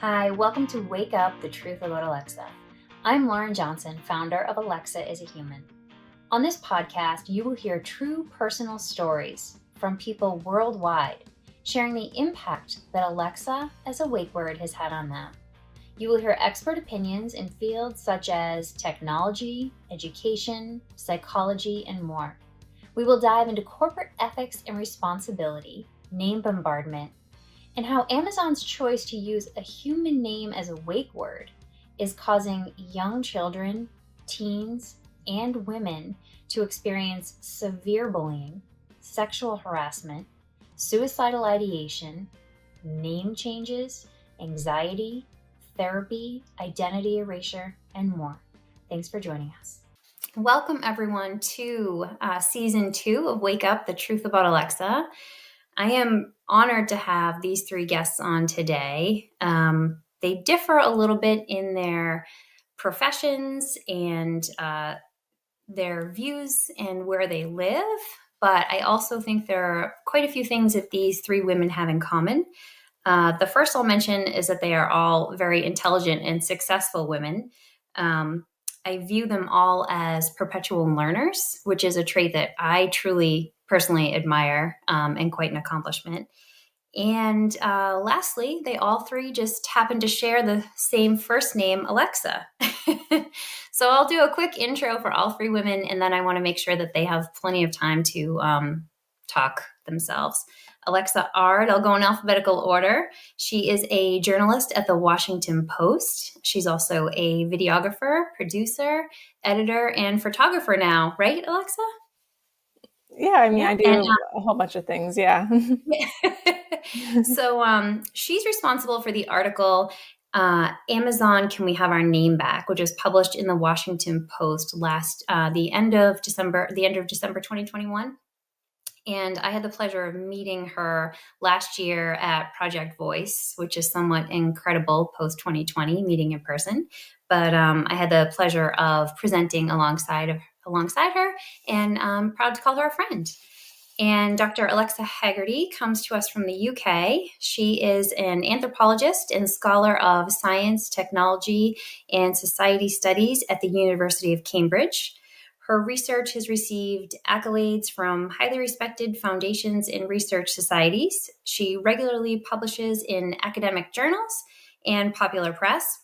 Hi, welcome to Wake Up, the Truth About Alexa. I'm Lauren Johnson, founder of Alexa is a Human. On this podcast, you will hear true personal stories from people worldwide, sharing the impact that Alexa as a wake word has had on them. You will hear expert opinions in fields such as technology, education, psychology, and more. We will dive into corporate ethics and responsibility, name bombardment, and how Amazon's choice to use a human name as a wake word is causing young children, teens, and women to experience severe bullying, sexual harassment, suicidal ideation, name changes, anxiety, therapy, identity erasure, and more. Thanks for joining us. Welcome, everyone, to Season 2 of Wake Up, the Truth About Alexa. I am honored to have these three guests on today. They differ a little bit in their professions and their views and where they live, but I also think there are quite a few things that these three women have in common. The first I'll mention is that they are all very intelligent and successful women. I view them all as perpetual learners, which is a trait that I truly personally admire and quite an accomplishment. And lastly, they all three just happen to share the same first name, Alexa. So I'll do a quick intro for all three women, and then I want to make sure that they have plenty of time to talk themselves. Alexa Ard, I'll go in alphabetical order. She is a journalist at the Washington Post. She's also a videographer, producer, editor, and photographer now, right, Alexa? Yeah, I mean, I do a whole bunch of things, yeah. So she's responsible for the article, Amazon, Can We Have Our Name Back?, which was published in the Washington Post the end of December 2021. And I had the pleasure of meeting her last year at Project Voice, which is somewhat incredible post 2020 meeting in person. But I had the pleasure of presenting alongside her, and I'm proud to call her a friend. And Dr. Alexa Hagerty comes to us from the UK. She is an anthropologist and scholar of science, technology, and society studies at the University of Cambridge. Her research has received accolades from highly respected foundations and research societies. She regularly publishes in academic journals and popular press.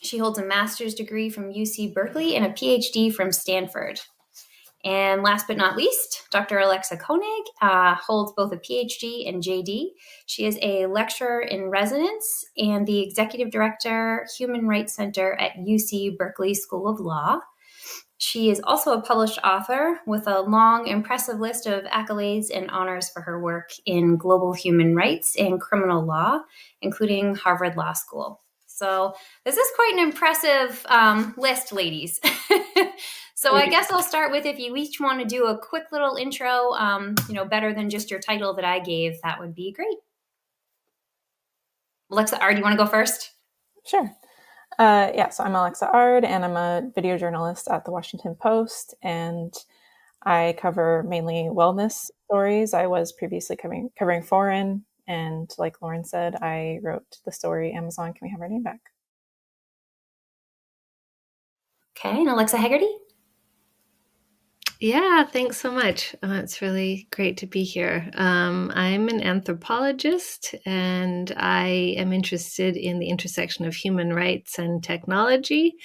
She holds a master's degree from UC Berkely and a PhD from Stanford. And last but not least, Dr. Alexa Koenig holds both a PhD and JD. She is a lecturer in residence and the executive director, Human Rights Center at UC Berkeley School of Law. She is also a published author with a long, impressive list of accolades and honors for her work in global human rights and criminal law, including Harvard Law School. So this is quite an impressive list, ladies. So I guess I'll start with, if you each want to do a quick little intro, better than just your title that I gave, that would be great. Alexa Ard, you want to go first? Sure. So I'm Alexa Ard, and I'm a video journalist at the Washington Post, and I cover mainly wellness stories. I was previously covering foreign, and like Lauren said, I wrote the story, Amazon, Can We Have Our Name Back? Okay, and Alexa Hagerty? Yeah, thanks so much. It's really great to be here. I'm an anthropologist, and I am interested in the intersection of human rights and technology.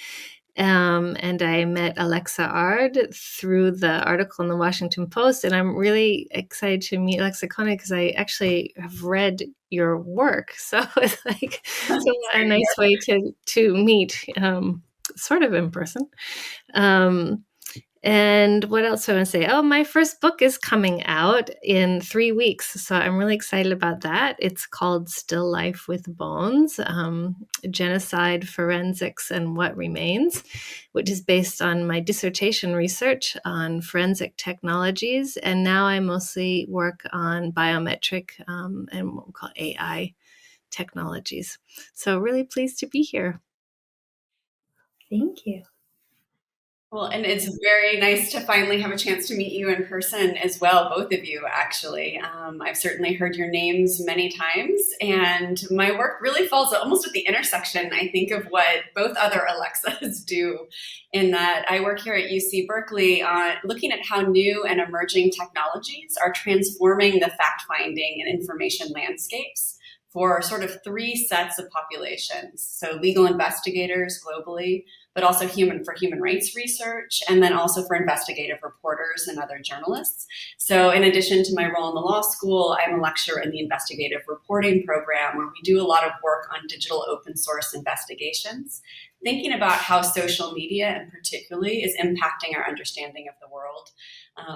And I met Alexa Ard through the article in the Washington Post, and I'm really excited to meet Alexa Koenig because I actually have read your work. So it's like a nice way to meet, sort of in person. And what else do I want to say? Oh, my first book is coming out in 3 weeks. So I'm really excited about that. It's called Still Life with Bones, Genocide, Forensics, and What Remains, which is based on my dissertation research on forensic technologies. And now I mostly work on biometric and what we call AI technologies. So really pleased to be here. Thank you. Well, and it's very nice to finally have a chance to meet you in person as well, both of you, actually. I've certainly heard your names many times, and my work really falls almost at the intersection, I think, of what both other Alexas do, in that I work here at UC Berkeley on looking at how new and emerging technologies are transforming the fact-finding and information landscapes for sort of three sets of populations. So legal investigators globally, but also for human rights research, and then also for investigative reporters and other journalists. So in addition to my role in the law school, I'm a lecturer in the investigative reporting program, where we do a lot of work on digital open source investigations, thinking about how social media and particularly is impacting our understanding of the world.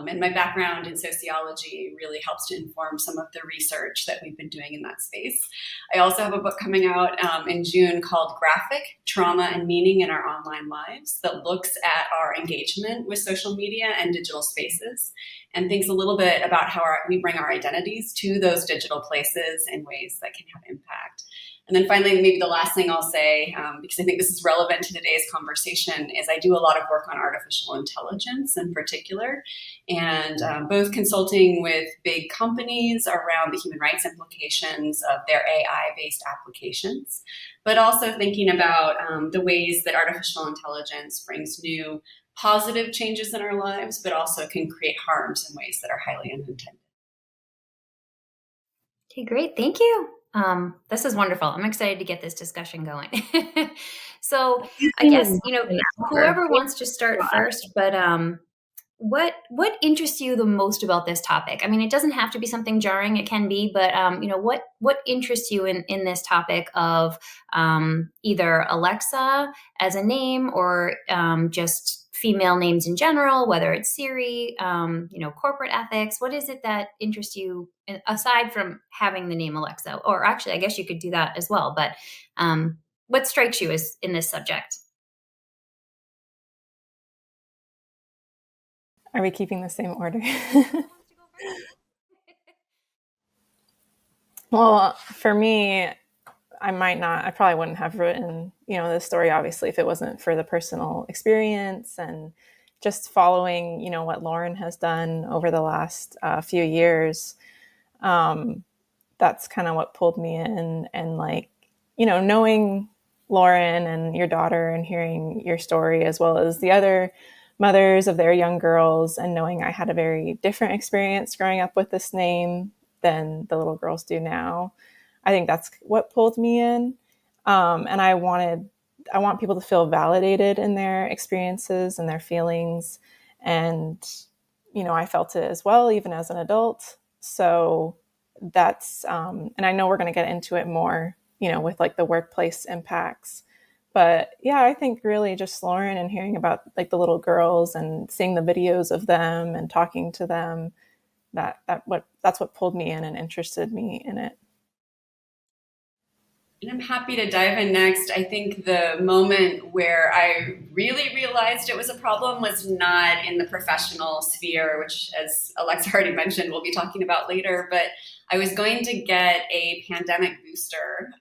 And my background in sociology really helps to inform some of the research that we've been doing in that space. I also have a book coming out in June called Graphic: Trauma and Meaning in Our Online Lives, that looks at our engagement with social media and digital spaces and thinks a little bit about how we bring our identities to those digital places in ways that can have impact. And then finally, maybe the last thing I'll say, because I think this is relevant to today's conversation, is I do a lot of work on artificial intelligence in particular, and both consulting with big companies around the human rights implications of their AI-based applications, but also thinking about the ways that artificial intelligence brings new positive changes in our lives, but also can create harms in ways that are highly unintended. Okay, great. Thank you. This is wonderful. I'm excited to get this discussion going. So I guess, whoever wants to start first, but what interests you the most about this topic? I mean, it doesn't have to be something jarring. It can be, but what interests you in this topic of either Alexa as a name, or just female names in general, whether it's Siri, corporate ethics? What is it that interests you aside from having the name Alexa? Or actually, I guess you could do that as well. But what strikes you as in this subject? Are we keeping the same order? Well, for me, I probably wouldn't have written, this story, obviously, if it wasn't for the personal experience and just following, what Lauren has done over the last few years. That's kind of what pulled me in, and knowing Lauren and your daughter and hearing your story, as well as the other mothers of their young girls, and knowing I had a very different experience growing up with this name than the little girls do now. I think that's what pulled me in. And I want people to feel validated in their experiences and their feelings. And, I felt it as well, even as an adult. So that's, and I know we're going to get into it more, with the workplace impacts. But yeah, I think really just Lauren and hearing about the little girls and seeing the videos of them and talking to them, that's what pulled me in and interested me in it. And I'm happy to dive in next. I think the moment where I really realized it was a problem was not in the professional sphere, which, as Alexa already mentioned, we'll be talking about later, but I was going to get a pandemic booster,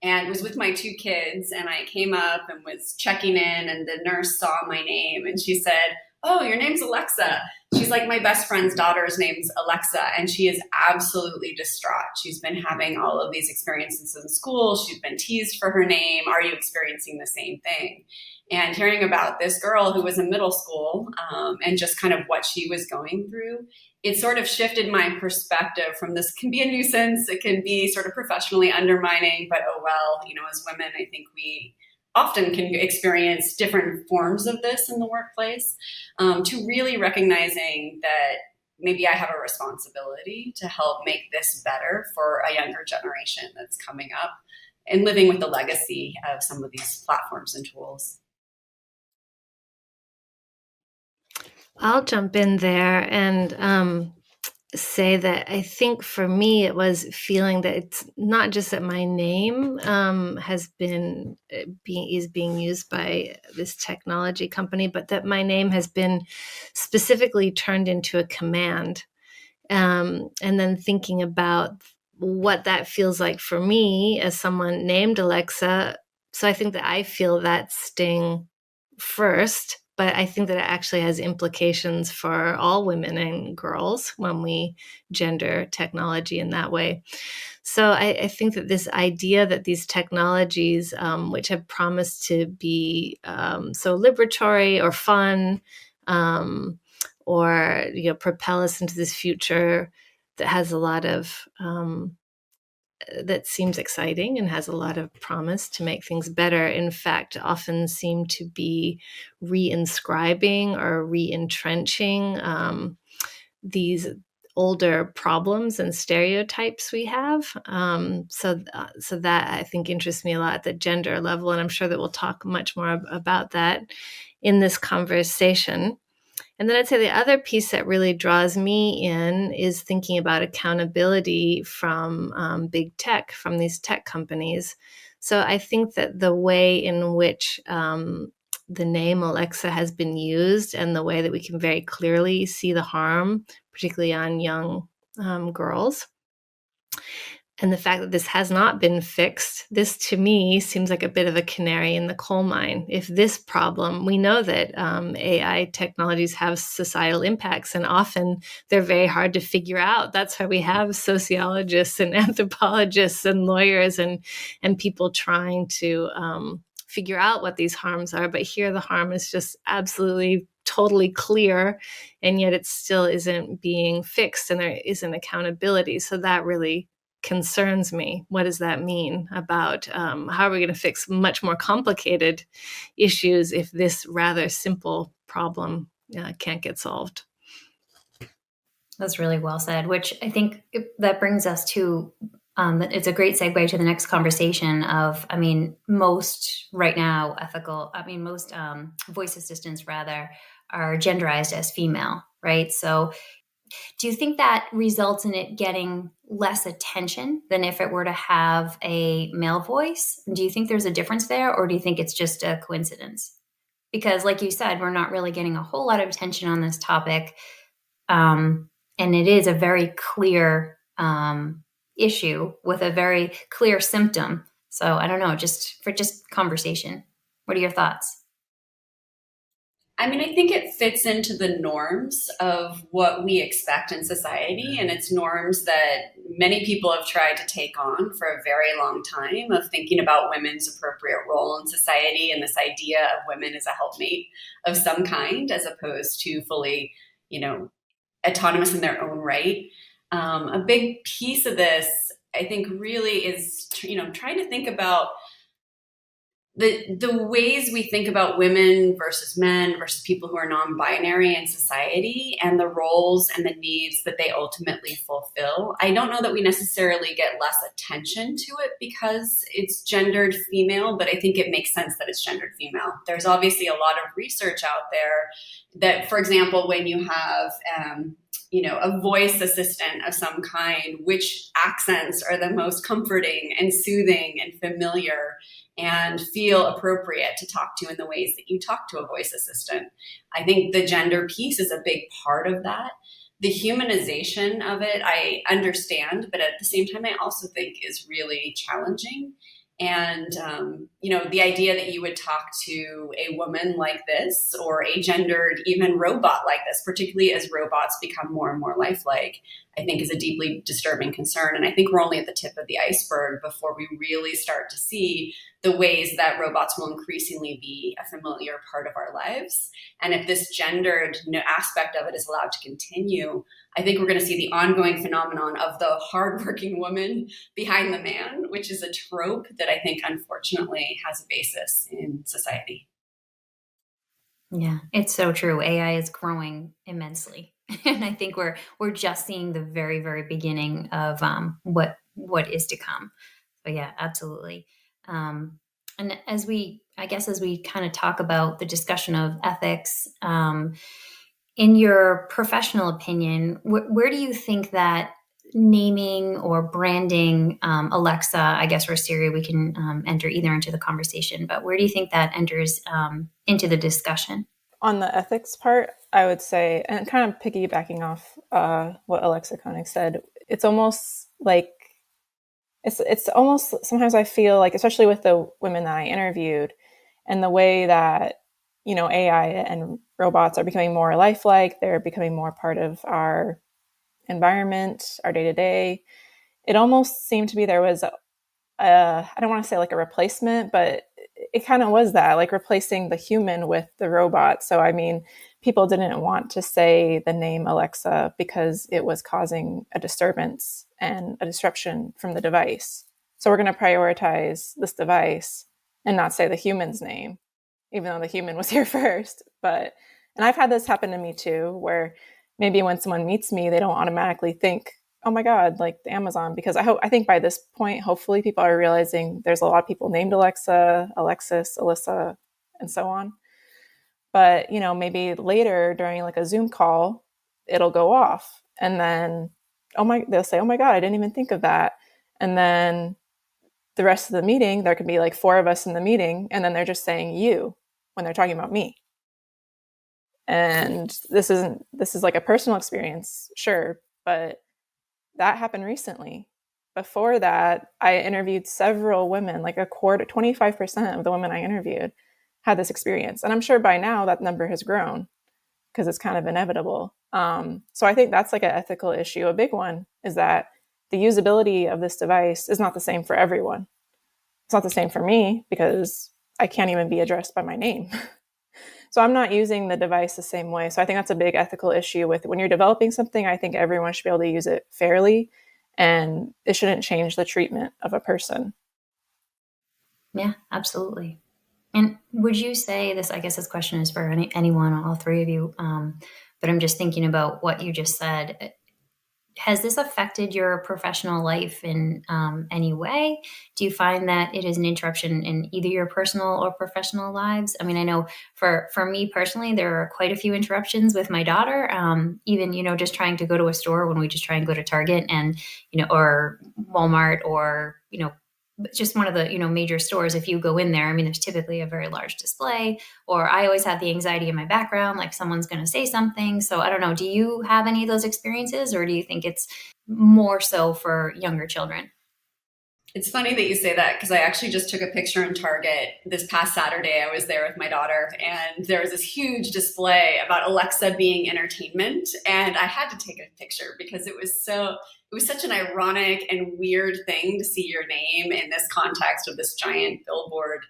and was with my two kids, and I came up and was checking in, and the nurse saw my name and she said, "Oh, your name's Alexa." She's like, my best friend's daughter's name's Alexa, and she is absolutely distraught. She's been having all of these experiences in school. She's been teased for her name. Are you experiencing the same thing? And hearing about this girl who was in middle school, and just kind of what she was going through, it sort of shifted my perspective from this can be a nuisance, it can be sort of professionally undermining, but oh well, as women, I think we often can experience different forms of this in the workplace, to really recognizing that maybe I have a responsibility to help make this better for a younger generation that's coming up and living with the legacy of some of these platforms and tools. I'll jump in there and say that I think for me it was feeling that it's not just that my name is being used by this technology company, but that my name has been specifically turned into a command, and then thinking about what that feels like for me as someone named Alexa. So I think that I feel that sting first, but I think that it actually has implications for all women and girls when we gender technology in that way. So I think that this idea that these technologies, which have promised to be so liberatory or fun, or propel us into this future that has a lot of that seems exciting and has a lot of promise to make things better, in fact, often seem to be reinscribing or re-entrenching these older problems and stereotypes we have. So that I think interests me a lot at the gender level, and I'm sure that we'll talk much more about that in this conversation. And then I'd say the other piece that really draws me in is thinking about accountability from big tech, from these tech companies. So I think that the way in which the name Alexa has been used and the way that we can very clearly see the harm, particularly on young girls, and the fact that this has not been fixed, this to me seems like a bit of a canary in the coal mine. If this problem, we know that AI technologies have societal impacts, and often they're very hard to figure out. That's why we have sociologists and anthropologists and lawyers and people trying to figure out what these harms are. But here the harm is just absolutely totally clear, and yet it still isn't being fixed, and there isn't accountability. So that really concerns me. What does that mean about how are we going to fix much more complicated issues if this rather simple problem can't get solved? That's really well said, which I think that brings us to it's a great segue to the next conversation of, most right now most voice assistants rather are genderized as female, right? So do you think that results in it getting less attention than if it were to have a male voice? Do you think there's a difference there, or do you think it's just a coincidence? Because like you said, we're not really getting a whole lot of attention on this topic. And it is a very clear issue with a very clear symptom. So I don't know, just conversation. What are your thoughts? I think it fits into the norms of what we expect in society, and it's norms that many people have tried to take on for a very long time, of thinking about women's appropriate role in society and this idea of women as a helpmate of some kind, as opposed to fully, autonomous in their own right. A big piece of this, I think, really is, trying to think about the ways we think about women versus men versus people who are non-binary in society, and the roles and the needs that they ultimately fulfill. I don't know that we necessarily get less attention to it because it's gendered female, but I think it makes sense that it's gendered female. There's obviously a lot of research out there that, for example, when you have a voice assistant of some kind, which accents are the most comforting and soothing and familiar and feel appropriate to talk to in the ways that you talk to a voice assistant. I think the gender piece is a big part of that. The humanization of it, I understand, but at the same time, I also think is really challenging. And, the idea that you would talk to a woman like this, or a gendered even robot like this, particularly as robots become more and more lifelike, I think is a deeply disturbing concern. And I think we're only at the tip of the iceberg before we really start to see the ways that robots will increasingly be a familiar part of our lives. And if this gendered aspect of it is allowed to continue, I think we're going to see the ongoing phenomenon of the hardworking woman behind the man, which is a trope that I think unfortunately has a basis in society. Yeah, it's so true. AI is growing immensely. And I think we're just seeing the very, very beginning of what is to come. But yeah, absolutely. And as we kind of talk about the discussion of ethics, in your professional opinion, where do you think that naming or branding Alexa, I guess, or Siri, we can enter either into the conversation, but where do you think that enters into the discussion? On the ethics part, I would say, and kind of piggybacking off what Alexa Koenig said, it's almost like, it's almost, sometimes I feel like, especially with the women that I interviewed, and the way that, AI and robots are becoming more lifelike. They're becoming more part of our environment, our day-to-day. It almost seemed to be there was I don't want to say like a replacement, but it kind of was that, like replacing the human with the robot. So, I mean, people didn't want to say the name Alexa because it was causing a disturbance and a disruption from the device. So we're going to prioritize this device and not say the human's name, even though the human was here first. And I've had this happen to me too, where maybe when someone meets me, they don't automatically think, oh my God, like the Amazon, because I think by this point, hopefully people are realizing there's a lot of people named Alexa, Alexis, Alyssa, and so on. But, maybe later during like a Zoom call, it'll go off. And then, they'll say, oh my God, I didn't even think of that. And then the rest of the meeting, there could be like 4 of us in the meeting, and then they're just saying you when they're talking about me. And this is like a personal experience, sure, but that happened recently. Before that, I interviewed several women, like 25% of the women I interviewed had this experience. And I'm sure by now that number has grown because it's kind of inevitable. So I think that's like an ethical issue. A big one is that the usability of this device is not the same for everyone. It's not the same for me because I can't even be addressed by my name. So I'm not using the device the same way. So I think that's a big ethical issue with when you're developing something. I think everyone should be able to use it fairly, and it shouldn't change the treatment of a person. Yeah, absolutely. And would you say this, I guess this question is for anyone, all 3 of you, but I'm just thinking about what you just said. Has this affected your professional life in any way? Do you find that it is an interruption in either your personal or professional lives? I mean, I know for me personally, there are quite a few interruptions with my daughter. Even, just trying to go to a store when we just try and go to Target and, or Walmart or, just one of the, major stores. If you go in there, I mean, there's typically a very large display, or I always have the anxiety in my background, like someone's going to say something. So I don't know, do you have any of those experiences, or do you think it's more so for younger children? It's funny that you say that because I actually just took a picture in Target this past Saturday. I was there with my daughter, and there was this huge display about Alexa being entertainment, and I had to take a picture because it was such an ironic and weird thing to see your name in this context of this giant billboard.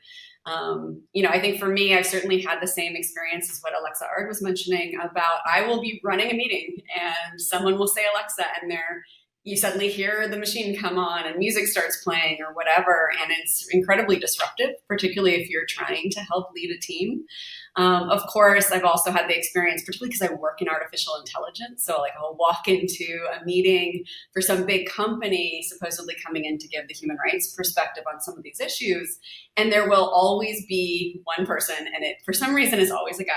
I think for me, I've certainly had the same experience as what Alexa Ard was mentioning about I will be running a meeting and someone will say Alexa, and you suddenly hear the machine come on and music starts playing or whatever. And it's incredibly disruptive, particularly if you're trying to help lead a team. Of course, I've also had the experience, particularly because I work in artificial intelligence. So like I'll walk into a meeting for some big company supposedly coming in to give the human rights perspective on some of these issues. And there will always be one person, and it for some reason is always a guy,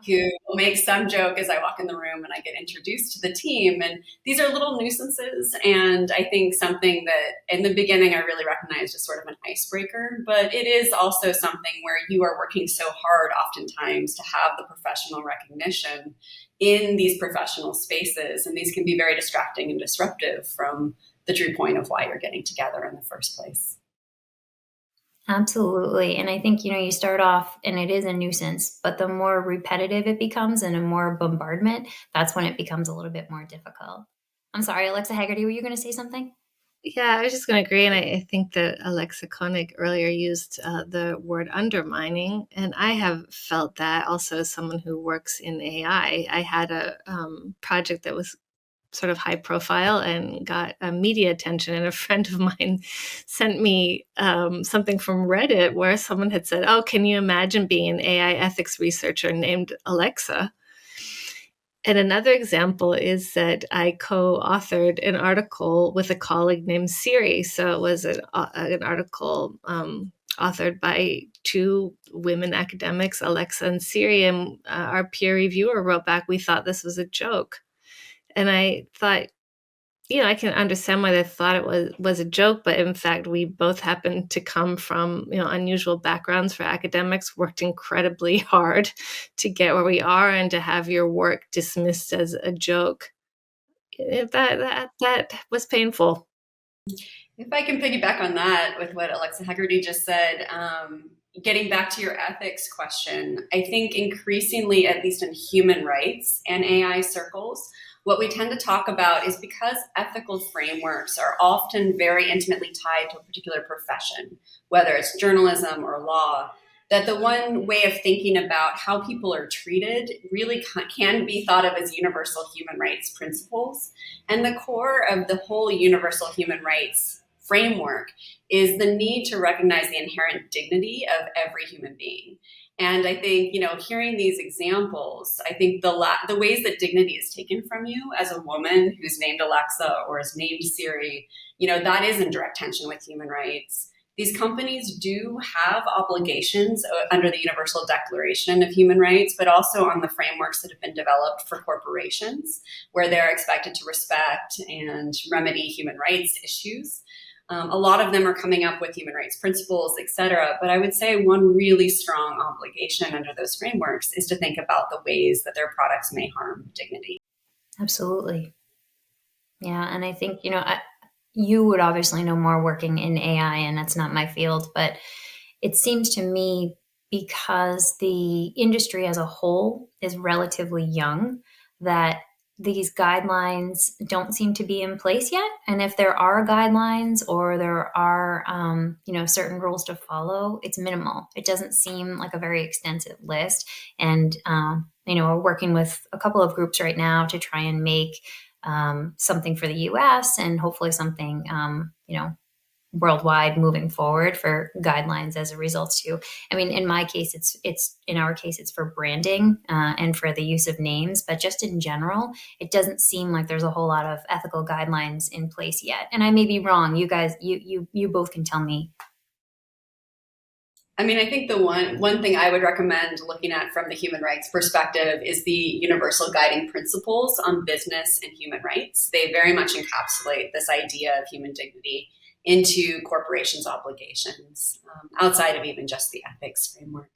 who will make some joke as I walk in the room and I get introduced to the team. And these are little nuisances. And I think something that in the beginning I really recognized as sort of an icebreaker, but it is also something where you are working so hard oftentimes to have the professional recognition in these professional spaces. And these can be very distracting and disruptive from the true point of why you're getting together in the first place. Absolutely. And I think, you start off and it is a nuisance, but the more repetitive it becomes and a more bombardment, that's when it becomes a little bit more difficult. I'm sorry, Alexa Hagerty, were you going to say something? Yeah, I was just going to agree. And I think that Alexa Koenig earlier used the word undermining. And I have felt that also as someone who works in AI. I had a project that was sort of high profile and got media attention. And a friend of mine sent me something from Reddit where someone had said, oh, can you imagine being an AI ethics researcher named Alexa? And another example is that I co-authored an article with a colleague named Siri. So it was an article authored by 2 women academics, Alexa and Siri, and our peer reviewer wrote back, we thought this was a joke. And I thought, I can understand why they thought it was a joke, but in fact, we both happened to come from, unusual backgrounds for academics, worked incredibly hard to get where we are, and to have your work dismissed as a joke, that was painful. If I can piggyback on that with what Alexa Hagerty just said, getting back to your ethics question, I think increasingly, at least in human rights and AI circles, what we tend to talk about is because ethical frameworks are often very intimately tied to a particular profession, whether it's journalism or law, that the one way of thinking about how people are treated really can be thought of as universal human rights principles. And the core of the whole universal human rights framework is the need to recognize the inherent dignity of every human being. And I think, hearing these examples, I think the ways that dignity is taken from you as a woman who's named Alexa or is named Siri, that is in direct tension with human rights. These companies do have obligations under the Universal Declaration of Human Rights, but also on the frameworks that have been developed for corporations, where they're expected to respect and remedy human rights issues. A lot of them are coming up with human rights principles, et cetera. But I would say one really strong obligation under those frameworks is to think about the ways that their products may harm dignity. Absolutely. Yeah. And I think, you would obviously know more working in AI, and that's not my field, but it seems to me because the industry as a whole is relatively young that these guidelines don't seem to be in place yet. And if there are guidelines or there are, certain rules to follow, it's minimal. It doesn't seem like a very extensive list. And, we're working with a couple of groups right now to try and make something for the US and hopefully something, worldwide moving forward for guidelines as a result too. I mean, in my case, in our case, it's for branding and for the use of names, but just in general, it doesn't seem like there's a whole lot of ethical guidelines in place yet. And I may be wrong. You guys, you both can tell me. I mean, I think the one thing I would recommend looking at from the human rights perspective is the universal guiding principles on business and human rights. They very much encapsulate this idea of human dignity into corporations' obligations, outside of even just the ethics framework.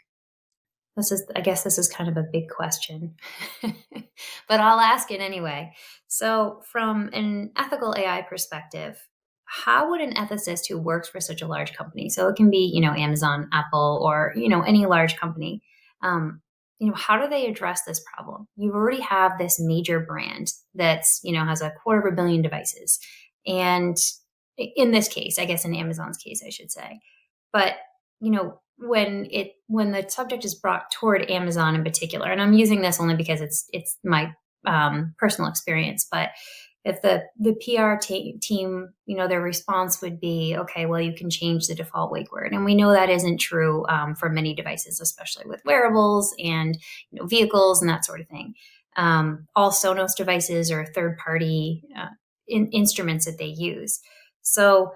I guess this is kind of a big question, but I'll ask it anyway. So from an ethical AI perspective, how would an ethicist who works for such a large company, so it can be, Amazon, Apple, or, any large company, how do they address this problem? You already have this major brand that's, has 250 million devices. And in this case, I guess in Amazon's case, I should say, but, when the subject is brought toward Amazon in particular, and I'm using this only because it's my personal experience, but if the PR team, their response would be, okay, well, you can change the default wake word. And we know that isn't true for many devices, especially with wearables and vehicles and that sort of thing. All Sonos devices are third-party instruments that they use. So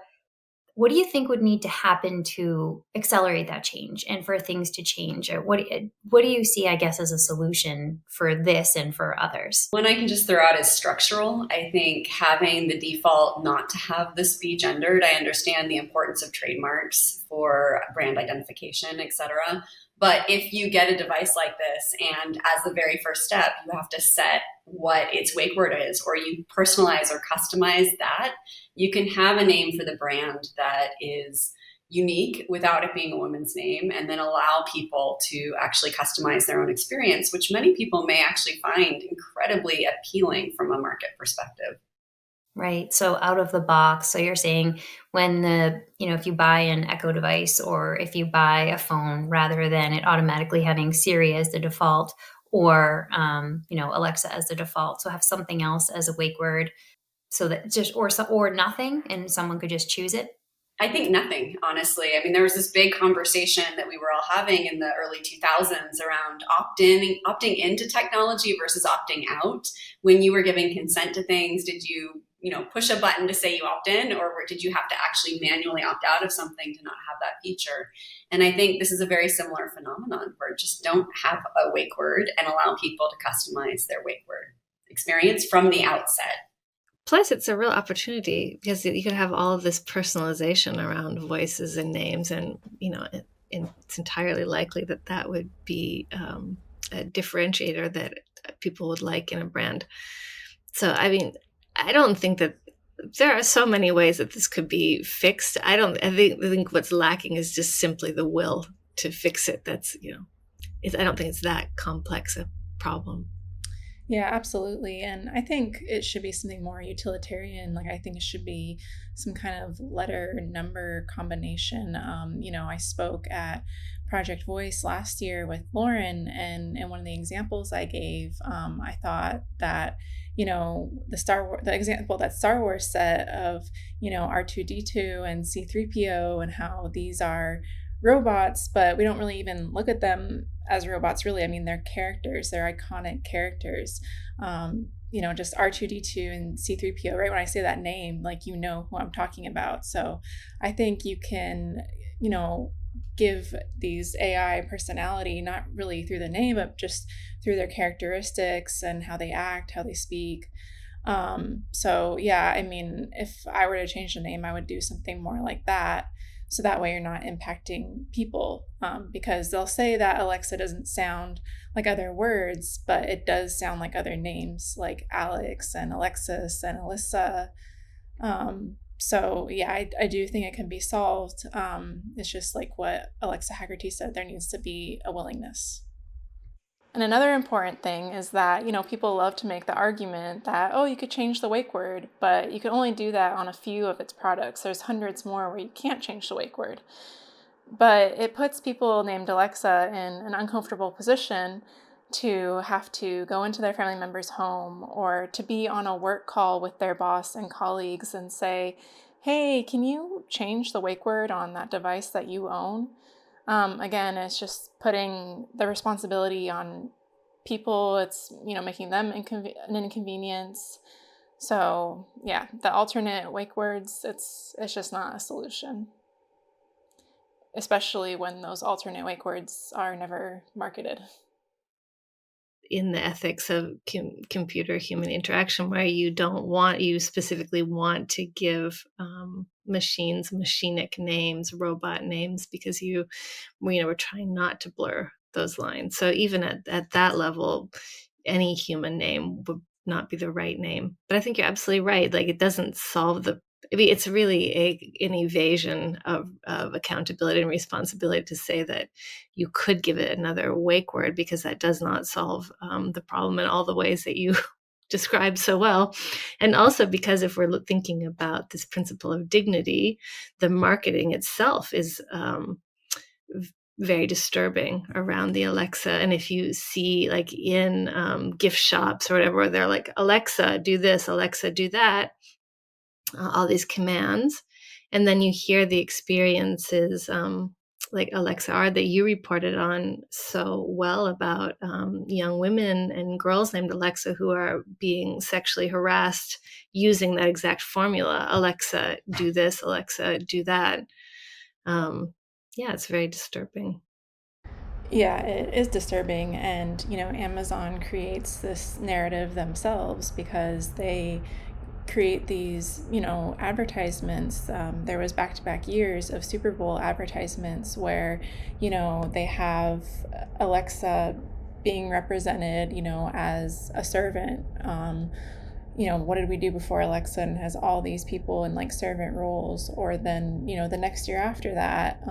what do you think would need to happen to accelerate that change and for things to change? Or what do you see, I guess, as a solution for this and for others? One I can just throw out is structural. I think having the default not to have this be gendered, I understand the importance of trademarks for brand identification, et cetera. But if you get a device like this and as the very first step, you have to set what its wake word is, or you personalize or customize that, you can have a name for the brand that is unique without it being a woman's name, and then allow people to actually customize their own experience, which many people may actually find incredibly appealing from a market perspective. Right. So out of the box. So you're saying when if you buy an Echo device or if you buy a phone, rather than it automatically having Siri as the default or, Alexa as the default. So have something else as a wake word so that or nothing and someone could just choose it. I think nothing, honestly. I mean, there was this big conversation that we were all having in the early 2000s around opting into technology versus opting out. When you were giving consent to things, did you, push a button to say you opt in, or did you have to actually manually opt out of something to not have that feature? And I think this is a very similar phenomenon where just don't have a wake word and allow people to customize their wake word experience from the outset. Plus, it's a real opportunity because you could have all of this personalization around voices and names, and it's entirely likely that would be a differentiator that people would like in a brand. So, I mean, I don't think that there are so many ways that this could be fixed. I think what's lacking is just simply the will to fix it. That's, I don't think it's that complex a problem. Yeah, absolutely. And I think it should be something more utilitarian. Like, I think it should be some kind of letter number combination. I spoke at Project Voice last year with Lauren, and one of the examples I gave, I thought that, the example that Star Wars set of, R2D2 and C3PO and how these are robots, but we don't really even look at them as robots, really. I mean, they're characters, they're iconic characters. Just R2D2 and C3PO, right? When I say that name, like, who I'm talking about. So I think you can, give these AI personality, not really through the name, but just through their characteristics and how they act, how they speak. So yeah, I mean, if I were to change the name, I would do something more like that. So that way you're not impacting people, because they'll say that Alexa doesn't sound like other words, but it does sound like other names like Alex and Alexis and Alyssa. So yeah, I do think it can be solved. It's just like what Alexa Hagerty said, there needs to be a willingness. And another important thing is that, people love to make the argument that, oh, you could change the wake word, but you can only do that on a few of its products. There's hundreds more where you can't change the wake word. But it puts people named Alexa in an uncomfortable position to have to go into their family member's home or to be on a work call with their boss and colleagues and say, hey, can you change the wake word on that device that you own? Again, it's just putting the responsibility on people. It's, making them an inconvenience. So yeah, the alternate wake words, it's just not a solution, especially when those alternate wake words are never marketed. In the ethics of computer-human interaction, where you specifically want to give machines machinic names, robot names, because we're trying not to blur those lines. So even at that level, any human name would not be the right name. But I think you're absolutely right. Like, it doesn't solve it's really an evasion of accountability and responsibility to say that you could give it another wake word, because that does not solve the problem in all the ways that you described so well. And also because if we're thinking about this principle of dignity, the marketing itself is very disturbing around the Alexa. And if you see, like, in gift shops or whatever, where they're like, Alexa, do this, Alexa, do that, all these commands, and then you hear the experiences like Alexa Ard that you reported on so well about young women and girls named Alexa who are being sexually harassed using that exact formula. Alexa, do this, Alexa, do that. Yeah, it's very disturbing. Yeah, it is disturbing. And, Amazon creates this narrative themselves because they create these, advertisements. There was back-to-back years of Super Bowl advertisements where, they have Alexa being represented, as a servant. What did we do before Alexa, and has all these people in like servant roles. Or then, the next year after that,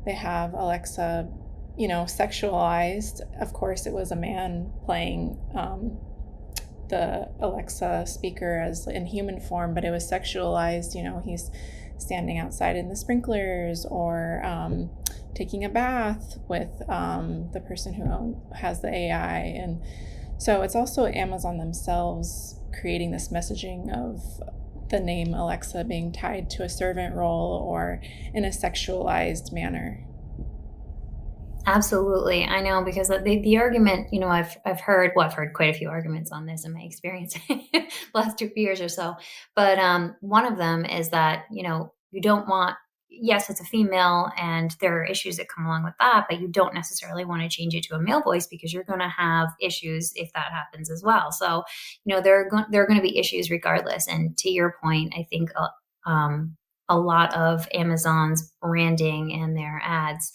they have Alexa, sexualized. Of course, it was a man playing the Alexa speaker as in human form, but it was sexualized. He's standing outside in the sprinklers, or taking a bath with the person who has the AI. And so it's also Amazon themselves creating this messaging of the name Alexa being tied to a servant role or in a sexualized manner. Absolutely. I know, because the argument, I've heard quite a few arguments on this in my experience the last 2 years or so. But one of them is that, you don't want, yes, it's a female and there are issues that come along with that, but you don't necessarily want to change it to a male voice because you're going to have issues if that happens as well. So, there are going to be issues regardless. And to your point, I think a lot of Amazon's branding and their ads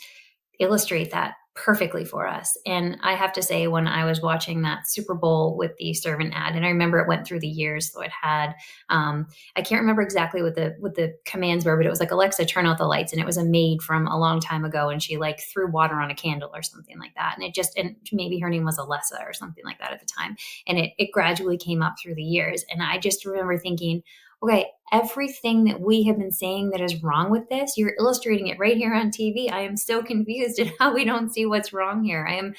illustrate that perfectly for us. And I have to say, when I was watching that Super Bowl with the servant ad, and I remember it went through the years, so it had, I can't remember exactly what the commands were, but it was like, Alexa, turn out the lights. And it was a maid from a long time ago. And she like threw water on a candle or something like that. And maybe her name was Alessa or something like that at the time. And it gradually came up through the years. And I just remember thinking, okay, everything that we have been saying that is wrong with this, you're illustrating it right here on TV. I am so confused at how we don't see what's wrong here. I'm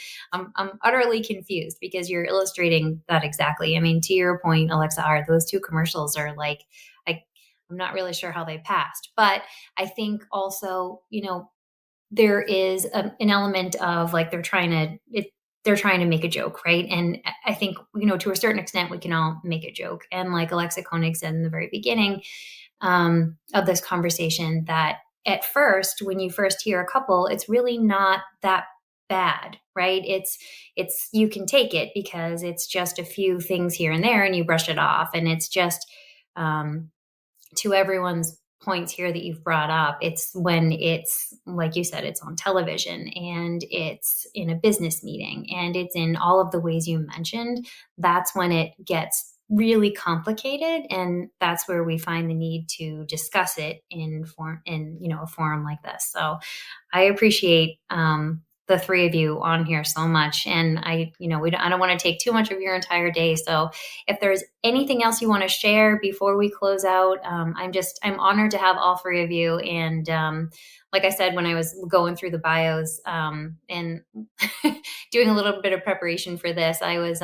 utterly confused because you're illustrating that exactly. I mean, to your point, Alexa Ard, those two commercials are like, I'm not really sure how they passed, but I think also, there is an element of like, they're trying to make a joke, right? And I think, to a certain extent, we can all make a joke. And like Alexa Koenig said in the very beginning of this conversation, that at first, when you first hear a couple, it's really not that bad, right? It's you can take it because it's just a few things here and there, and you brush it off, and it's just to everyone's points here that you've brought up, it's when it's, like you said, it's on television and it's in a business meeting and it's in all of the ways you mentioned, that's when it gets really complicated. And that's where we find the need to discuss it in a forum like this. So I appreciate the three of you on here so much. And I don't want to take too much of your entire day. So if there's anything else you want to share before we close out, I'm honored to have all three of you. And like I said, when I was going through the bios and doing a little bit of preparation for this, I was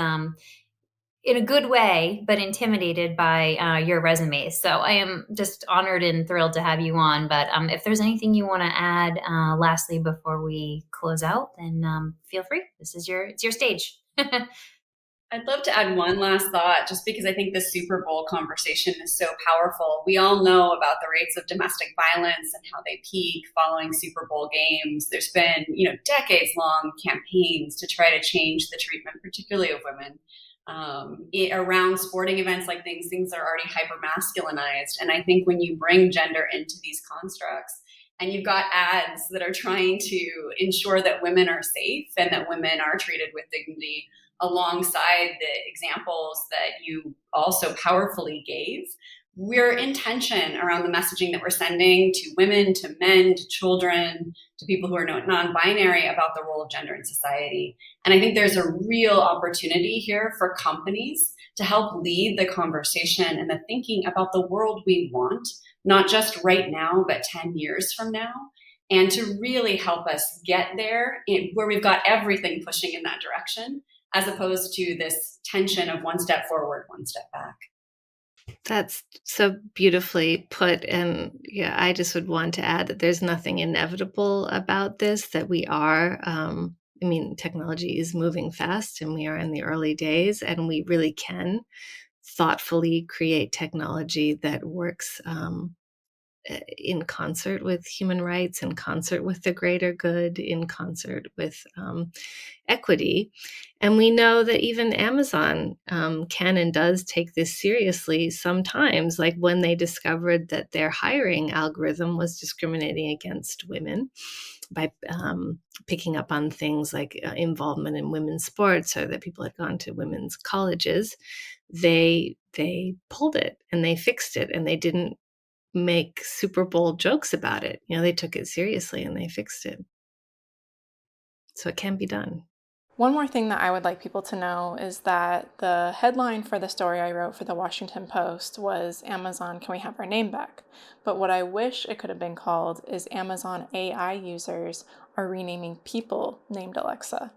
in a good way, but intimidated by your resumes. So I am just honored and thrilled to have you on. But if there's anything you want to add, lastly, before we close out, then feel free. It's your stage. I'd love to add one last thought, just because I think the Super Bowl conversation is so powerful. We all know about the rates of domestic violence and how they peak following Super Bowl games. There's been, decades-long campaigns to try to change the treatment, particularly of women. Around sporting events like things are already hyper masculinized. And I think when you bring gender into these constructs and you've got ads that are trying to ensure that women are safe and that women are treated with dignity alongside the examples that you also powerfully gave, we're in tension around the messaging that we're sending to women, to men, to children, to people who are non-binary about the role of gender in society. And I think there's a real opportunity here for companies to help lead the conversation and the thinking about the world we want, not just right now, but 10 years from now, and to really help us get there where we've got everything pushing in that direction, as opposed to this tension of one step forward, one step back. That's so beautifully put. And yeah, I just would want to add that there's nothing inevitable about this, that we are, technology is moving fast and we are in the early days, and we really can thoughtfully create technology that works in concert with human rights, in concert with the greater good, in concert with equity. And we know that even Amazon can and does take this seriously sometimes, like when they discovered that their hiring algorithm was discriminating against women by picking up on things like involvement in women's sports, or that people had gone to women's colleges. They pulled it and they fixed it, and they didn't make Super Bowl jokes about it. They took it seriously and they fixed it. So it can be done. One more thing that I would like people to know is that the headline for the story I wrote for the Washington Post was Amazon, can we have our name back? But what I wish it could have been called is Amazon AI users are renaming people named Alexa.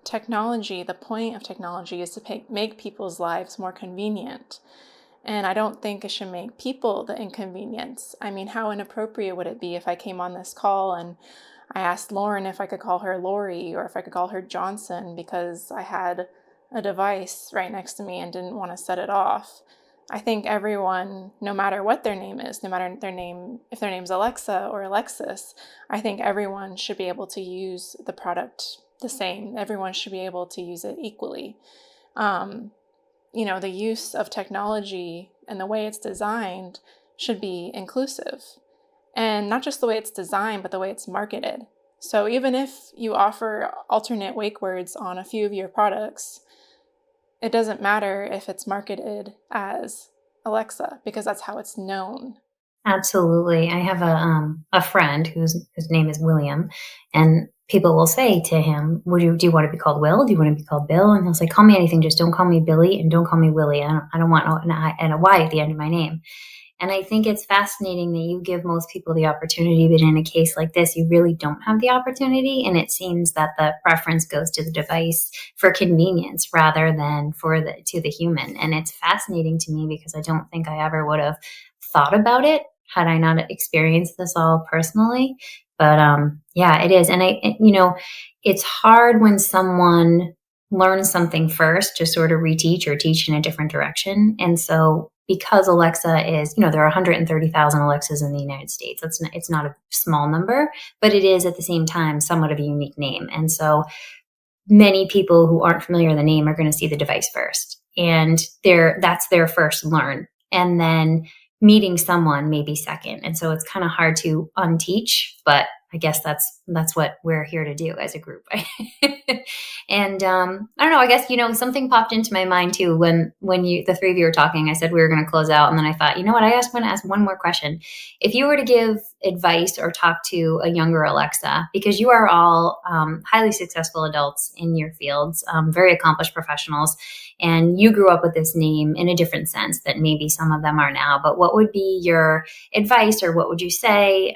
Technology, the point of technology is to make people's lives more convenient. And I don't think it should make people the inconvenience. I mean, how inappropriate would it be if I came on this call and I asked Lauren if I could call her Lori or if I could call her Johnson because I had a device right next to me and didn't want to set it off. I think everyone, no matter what their name is, no matter their name, if their name's Alexa or Alexis, I think everyone should be able to use the product the same. Everyone should be able to use it equally. The use of technology and the way it's designed should be inclusive. And not just the way it's designed, but the way it's marketed. So even if you offer alternate wake words on a few of your products, it doesn't matter if it's marketed as Alexa, because that's how it's known. Absolutely. I have a friend whose name is William, and people will say to him, do you want to be called Will? Do you want to be called Bill? And he'll say, call me anything. Just don't call me Billy and don't call me Willie. I don't want an I and a Y at the end of my name. And I think it's fascinating that you give most people the opportunity, but in a case like this, you really don't have the opportunity. And it seems that the preference goes to the device for convenience rather than to the human. And it's fascinating to me because I don't think I ever would have thought about it had I not experienced this all personally. But yeah, it is. And it's hard when someone learns something first to sort of reteach or teach in a different direction. And so because Alexa is, there are 130,000 Alexas in the United States. It's not a small number, but it is at the same time somewhat of a unique name. And so many people who aren't familiar with the name are going to see the device first. And that's their first learn. And then meeting someone maybe second. And so it's kind of hard to unteach, but I guess that's what we're here to do as a group. And I don't know, I guess, something popped into my mind too when the three of you were talking. I said we were going to close out, and then I thought, you know what, I want to ask one more question. If you were to give advice or talk to a younger Alexa, because you are all highly successful adults in your fields, very accomplished professionals, and you grew up with this name in a different sense that maybe some of them are now, but what would be your advice, or what would you say?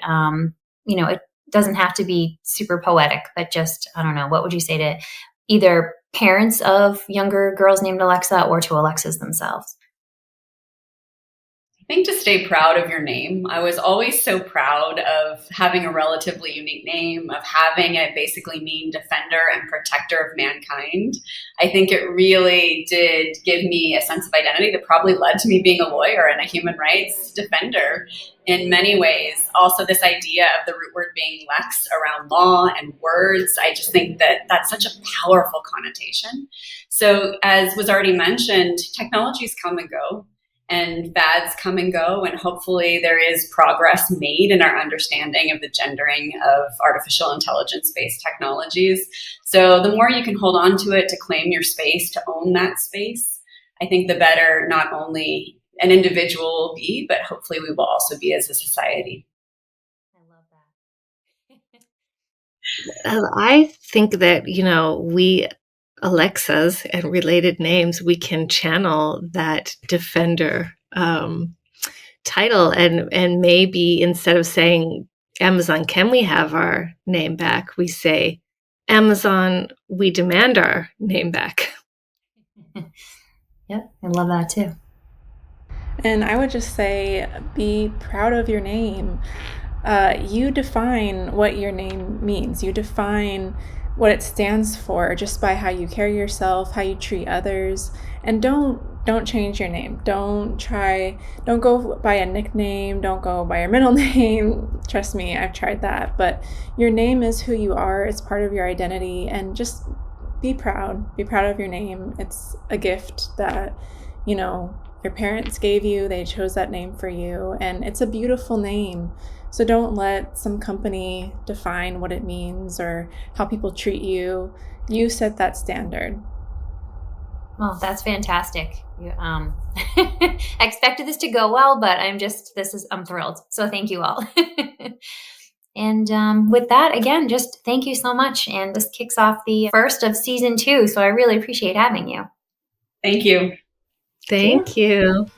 It doesn't have to be super poetic, but just, I don't know, what would you say to either parents of younger girls named Alexa or to Alexas themselves? I think to stay proud of your name. I was always so proud of having a relatively unique name, of having it basically mean defender and protector of mankind. I think it really did give me a sense of identity that probably led to me being a lawyer and a human rights defender in many ways. Also, this idea of the root word being lex around law and words, I just think that that's such a powerful connotation. So as was already mentioned, technologies come and go. And fads come and go, and hopefully there is progress made in our understanding of the gendering of artificial intelligence-based technologies. So the more you can hold on to it, to claim your space, to own that space, I think the better not only an individual will be, but hopefully we will also be as a society. I love that. I think that, we Alexas and related names, we can channel that defender title, and maybe instead of saying, Amazon, can we have our name back? We say, Amazon, we demand our name back. Yep, I love that too. And I would just say, be proud of your name. You define what your name means. You define what it stands for just by how you carry yourself, how you treat others. And don't change your name. Don't go by a nickname. Don't go by your middle name. Trust me, I've tried that. But your name is who you are. It's part of your identity. And just be proud. Be proud of your name. It's a gift that, your parents gave you. They chose that name for you. And it's a beautiful name. So don't let some company define what it means or how people treat you. You set that standard. Well, that's fantastic. I expected this to go well, but I'm thrilled. So thank you all. And with that, again, just thank you so much. And this kicks off the first of season 2. So I really appreciate having you. Thank you. Thank you.